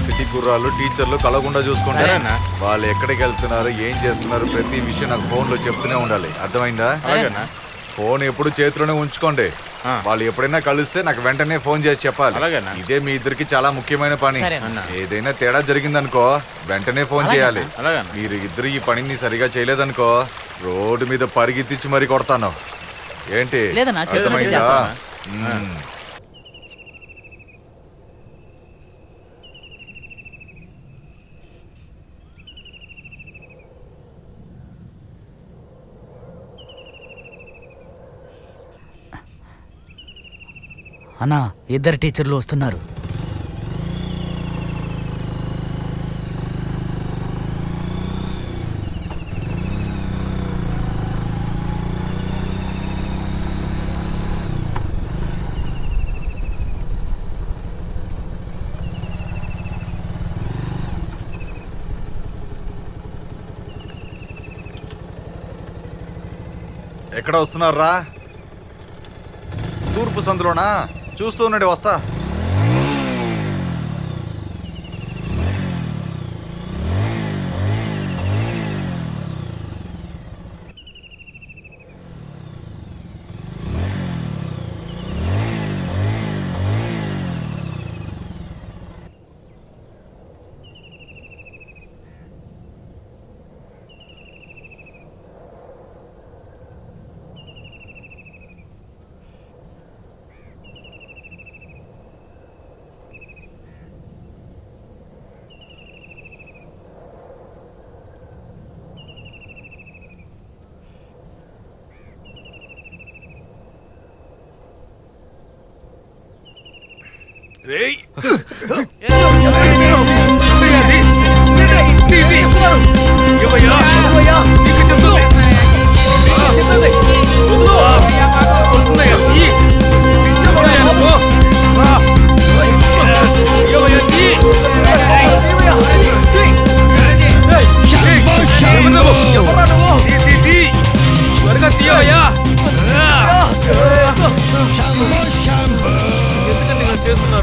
City కుర్రాళ్ళు టీచర్లు కలగకుండా చూసుకుంటే వాళ్ళు ఎక్కడికి వెళ్తున్నారు ఏం చేస్తున్నారు ప్రతి విషయం నాకు ఫోన్ లో చెప్తూనే ఉండాలి. అర్థమైందా? ఫోన్ ఎప్పుడు చేతిలోనే ఉంచుకోండి. వాళ్ళు ఎప్పుడైనా కలిస్తే నాకు వెంటనే ఫోన్ చేసి చెప్పాలి. ఇదే మీ ఇద్దరికి చాలా ముఖ్యమైన పని. ఏదైనా తేడా జరిగిందనుకో వెంటనే ఫోన్ చేయాలి. మీరు ఇద్దరు ఈ పనిని సరిగా చేయలేదనుకో రోడ్డు మీద పరిగెత్తించి మరీ కొడతాను. ఏంటి అర్థమైందా? అన్నా, ఇద్దరు టీచర్లు వస్తున్నారు. ఎక్కడ వస్తున్నారా? తూర్పు సందులోనా? చూస్తూ ఉన్నాడు, వస్తా.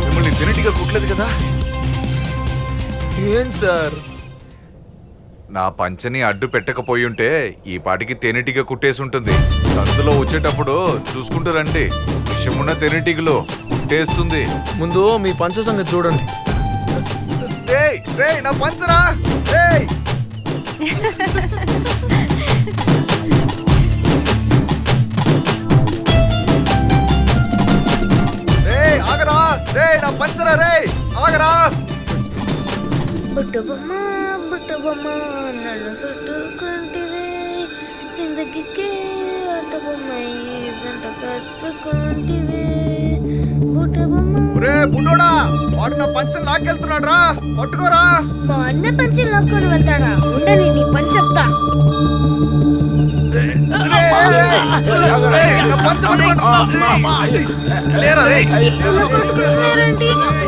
మిమ్మల్ని తినటిగా కుట్లేదు కదా? ఏం సార్, నా పంచని అడ్డు పెట్టకపోయి ఉంటే ఈ పాటికి తేనెటీగ కుట్టేసి ఉంటుంది. సందులో వచ్చేటప్పుడు చూసుకుంటూ రండి, విషమున్న తేనెటీగలో కుట్టేస్తుంది. ముందు మీ పంచ సంగతి చూడండి. నా పంచరా! ఆగరా! నా పంచరా! ఆగరా! బుట్టబొమ్మ బుట్టబొమ్మ నన్ను చుట్టుకుంటివే, జిందగీకే అట్టబొమ్మ జంట కట్టుకుంటివే. బుట్టబొమ్మ బుడ్డోడా, వాడు నా పంచం లాక్కెళ్తున్నాడు రా, పట్టుకోరా. మా అన్న పంచం లాక్కొని వెళ్తాడా? ఉండని నీ పని చెప్తా.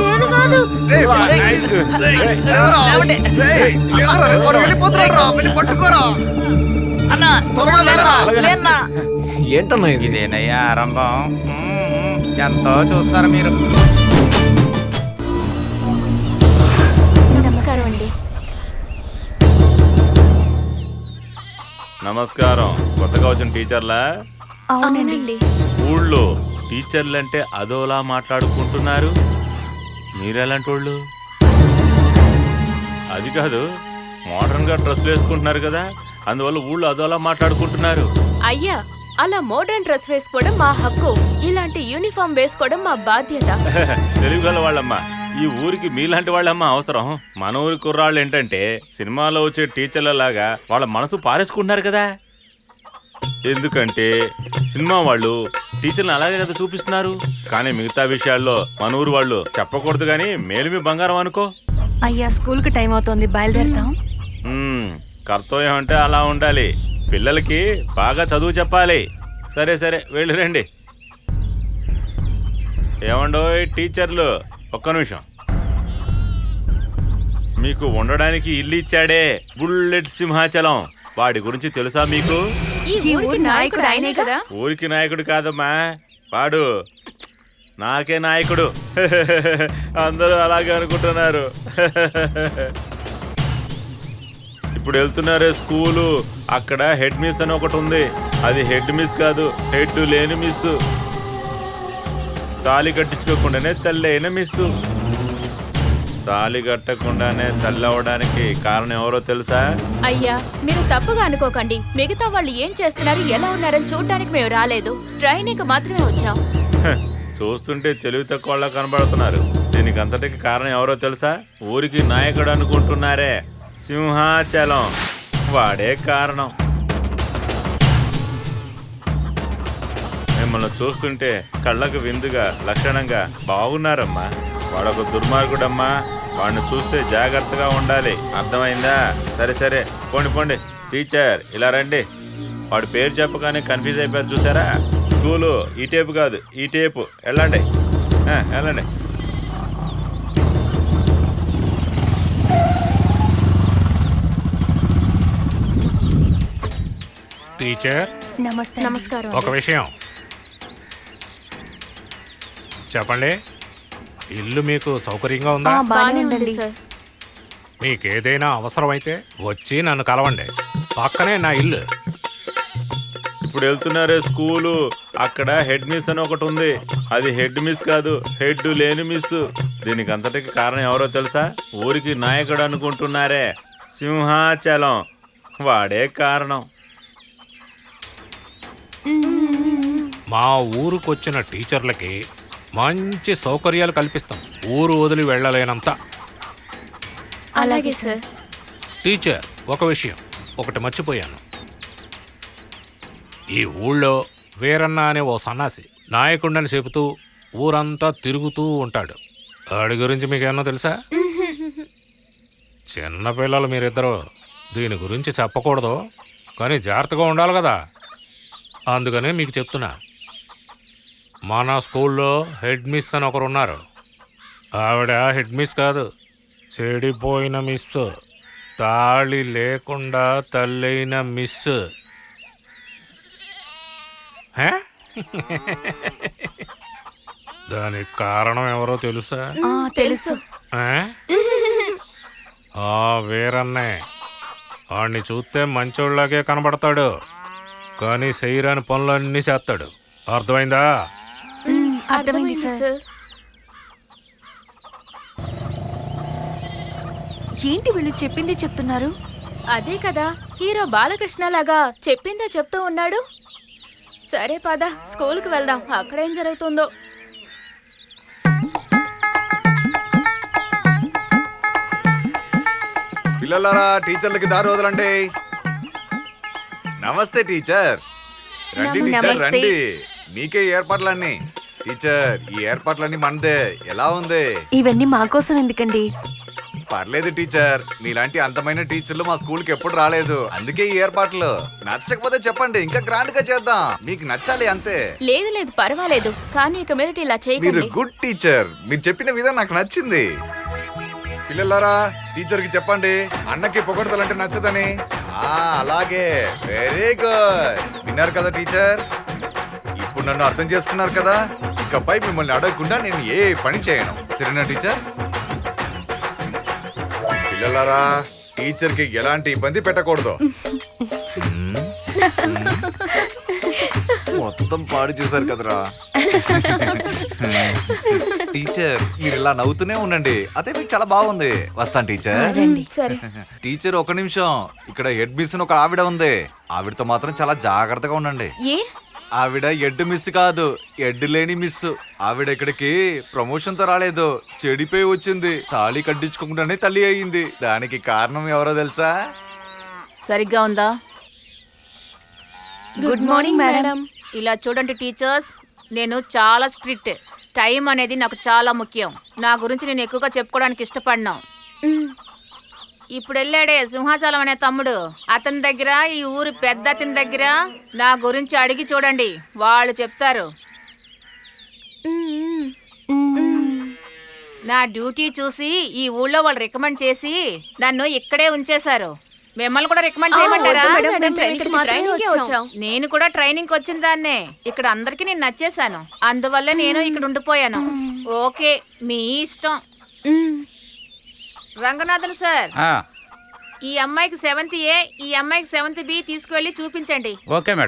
నేను కాదు. ఏంటన్నా ఇది? ఇదేనయ్యా ఆరంభం. ఎంతో చూస్తారు మీరు. నమస్కారం అండి. నమస్కారం. కొత్తగా వచ్చిన టీచర్లా? అవునండి. ఊళ్ళో టీచర్లంటే అదోలా మాట్లాడుకుంటున్నారు. మీరెలాంటి వాళ్ళు? అది కాదు, మోడర్న్ గా డ్రెస్సులు వేసుకుంటున్నారు కదా, అందువల్ల ఊళ్ళో అదోలా మాట్లాడుకుంటున్నారు. అయ్యా, అలా మోడర్న్ డ్రెస్ వేసుకోవడం మా హక్కు. ఇలాంటి యూనిఫామ్ వేసుకోవడం మా బాధ్యత. తెలుగుగల వాళ్ళమ్మా, ఈ ఊరికి మీలాంటి వాళ్ళమ్మా అవసరం. మన ఊరి కుర్రాళ్ళు ఏంటంటే సినిమాలో వచ్చే టీచర్ల లాగా వాళ్ళ మనసు పారేసుకుంటున్నారు కదా. ఎందుకంటే సినిమా వాళ్ళు టీచర్లు అలాగే కదా చూపిస్తున్నారు, కానీ మిగతా విషయాల్లో మన ఊరు వాళ్ళు చెప్పకూడదు. కానీ మేలుమి బంగారం అనుకో. అయ్యా, స్కూల్ కి టైం అవుతోంది, బయలుదేరుతాం. కర్తవ్యం అంటే అలా ఉండాలి. పిల్లలకి బాగా చదువు చెప్పాలి. సరే సరే, వెళ్ళి రండి. ఏమండోయ్ టీచర్లు, ఒక్క నిమిషం. మీకు ఉండడానికి ఇల్లు ఇచ్చాడే బుల్లెట్ సింహాచలం, వాడి గురించి తెలుసా మీకు? ఈ ఊరికి నాయకుడు ఆయనే కదా. ఊరికి నాయకుడు కాదమ్మా, వాడు నాకే నాయకుడు. అందరూ అలాగే అనుకుంటున్నారు. ఇప్పుడు వెళ్తున్నారే స్కూలు, అక్కడ హెడ్ మిస్ అని ఒకటి ఉంది. అది హెడ్ మిస్ కాదు, హెడ్ లేని మిస్. తాళి కట్టించుకోకుండానే తల్లి అయిన మిస్సు. తాళి కట్టకుండానే తల్లి అవడానికి కారణం ఎవరో తెలుసా? అయ్యా, మీరు తప్పుగా అనుకోకండి. మిగతా వాళ్ళు ఏం చేస్తున్నారు, ఎలా ఉన్నారని చూడటానికి మేము రాలేదు. ట్రైనింగ్ మాత్రమే వచ్చాం. చూస్తుంటే తెలివి తక్కువ కనబడుతున్నారు. దీనికి అంతటికి కారణం ఎవరో తెలుసా? ఊరికి నాయకుడు అనుకుంటున్నారే, సింహాచలం, వాడే కారణం. మిమ్మల్ని చూస్తుంటే కళ్ళకు విందుగా లక్షణంగా బాగున్నారమ్మా. వాడొక దుర్మార్గుడమ్మా. వాడిని చూస్తే జాగ్రత్తగా ఉండాలి, అర్థమైందా? సరే సరే, పోండి పోండి. టీచర్ ఇలా రండి. వాడి పేరు చెప్పగానే కన్ఫ్యూజ్ అయిపోయారు చూసారా? స్కూలు ఈ టేపు కాదు, ఈ టేపు. వెళ్ళండి వెళ్ళండి. టీచర్ నమస్తే. నమస్కారం. ఒక విషయం చెప్పండి. ఇల్లు మీకు సౌకర్యంగా ఉందా? బాగానే ఉందండి సార్. మీకేదైనా అవసరమైతే వచ్చి నన్ను కలవండి. పక్కనే నా ఇల్లు. ఇప్పుడు వెళ్తున్నారే స్కూలు, అక్కడ హెడ్ మిస్ అని ఒకటి ఉంది. అది హెడ్ మిస్ కాదు, హెడ్ లేని మిస్. దీనికి అంతటికి కారణం ఎవరో తెలుసా? ఊరికి నాయకుడు అనుకుంటున్నారే, సింహాచలం, వాడే కారణం. మా ఊరుకొచ్చిన టీచర్లకి మంచి సౌకర్యాలు కల్పిస్తాం, ఊరు వదిలి వెళ్ళలేనంత. అలాగే సార్. టీచర్, ఒక విషయం ఒకటి మర్చిపోయాను. ఈ ఊళ్ళో వీరన్న అనే ఓ సన్నాసి నాయకుడిని చెబుతూ ఊరంతా తిరుగుతూ ఉంటాడు. వాడి గురించి మీకేమన్నా తెలుసా? చిన్నపిల్లలు మీరిద్దరూ దీని గురించి చెప్పకూడదు, కానీ జాగ్రత్తగా ఉండాలి కదా. అందుకనే మీకు చెప్తున్నా. మన స్కూల్లో హెడ్ మిస్ అని ఒకరు ఉన్నారు. ఆవిడ హెడ్ మిస్ కాదు, చెడిపోయిన మిస్. తాళి లేకుండా తల్లైన మిస్. దానికి కారణం ఎవరో తెలుసా? తెలుసు. వీరన్నే. వాడిని చూస్తే మంచోళ్ళలాగే కనబడతాడు, కానీ శరీరాన్ని పనులన్నీ చేస్తాడు. అర్థమైందా? అర్థమైంది సార్. ఏంటి వీళ్ళు చెప్పింది చెప్తున్నారు? అదే కదా, హీరో బాలకృష్ణ లాగా చెప్పిందే చెప్తూ ఉన్నాడు. సరే పద, స్కూల్కి వెళ్దాం. అక్కడేం జరుగుతుందో. పిల్లలారా, టీచర్లకి దారి వదలండి. నమస్తే టీచర్. రండి టీచర్, రండి. మీకే ఏర్పాట్లన్నీ. టీచర్, ఈ ఏర్పాట్లన్నీ మనదే. ఎలా ఉంది? ఇవన్నీ మా కోసం ఎందుకండి? పర్లేదు టీచర్, మీలాంటి అందమైన టీచర్లు మా స్కూల్కి ఎప్పుడు రాలేదు, అందుకే ఈ ఏర్పాట్లు. నచ్చకపోతే చెప్పండి, ఇంకా గ్రాండ్ గా చేద్దాం. మీకు నచ్చాలి అంతే. లేదు లేదు, పర్వాలేదు, కానీ ఇక మీదట ఇలా మీరు చేయకండి. Good teacher. మీరు చెప్పిన విధానం నాకు నచ్చింది. పిల్లలారా, టీచర్ కి చెప్పండి అన్నకి పొగడతలంటే నచ్చదని. అలాగే, వెరీ గుడ్. విన్నారు కదా టీచర్? ఇప్పుడు నన్ను అర్థం చేసుకున్నారు కదా. ఇకపై మిమ్మల్ని అడగకుండా నేను ఏ పని చేయను, సరేనా టీచర్? పిల్లలారా, టీచర్ కి ఎలాంటి ఇబ్బంది పెట్టకూడదు. మొత్తం పాడు చేశారు కదరా. టీచర్, మీరు ఇలా నవ్వుతూనే ఉండండి, అదే మీకు చాలా బాగుంది. వస్తాను టీచర్. సరే. టీచర్, ఒక నిమిషం. ఇక్కడ హెడ్ మిస్ ఒక ఆవిడ ఉంది. ఆవిడతో మాత్రం చాలా జాగ్రత్తగా ఉండండి. ఏ? ఆవిడ హెడ్ మిస్ కాదు, హెడ్ లేని మిస్. ఆవిడ ఇక్కడికి ప్రమోషన్ తో రాలేదు, చెడిపోయి వచ్చింది. తాళి కట్టించుకోకుండానే తల్లి అయ్యింది. దానికి కారణం ఎవరో తెలుసా? సరిగ్గా ఉందా? Good morning madam. ఇలా చూడండి టీచర్స్, నేను చాలా స్ట్రిక్ట్. టైం అనేది నాకు చాలా ముఖ్యం. నా గురించి నేను ఎక్కువగా చెప్పుకోవడానికి ఇష్టపడినా. ఇప్పుడు వెళ్ళాడే సింహాచలం అనే తమ్ముడు, అతని దగ్గర, ఈ ఊరి పెద్ద అతని దగ్గర నా గురించి అడిగి చూడండి, వాళ్ళు చెప్తారు. నా డ్యూటీ చూసి ఈ ఊళ్ళో వాళ్ళు రికమెండ్ చేసి నన్ను ఇక్కడే ఉంచేశారు. మిమ్మల్ని కూడా రికమెండ్ చేయమంటారా? వద్దు మేడం, మేడం, మేము మేము ట్రైనింగ్కి ఇక్కడికి మాత్రమే ట్రైనింగ్కే వచ్చాం. వచ్చాం. నేను కూడా ట్రైనింగ్కి వచ్చిన దాన్నే. ఇక్కడ అందరికీ నేను నచ్చేసాను, అందువల్ల నేను ఇక్కడ ఉండిపోయాను. ఓకే, మీ ఇష్టం. రంగనాథన్ సార్, ఆ, ఈ అమ్మాయికి 7th A, ఈ అమ్మాయికి 7th B తీసుకువెళ్ళి చూపించండి. Okay madam.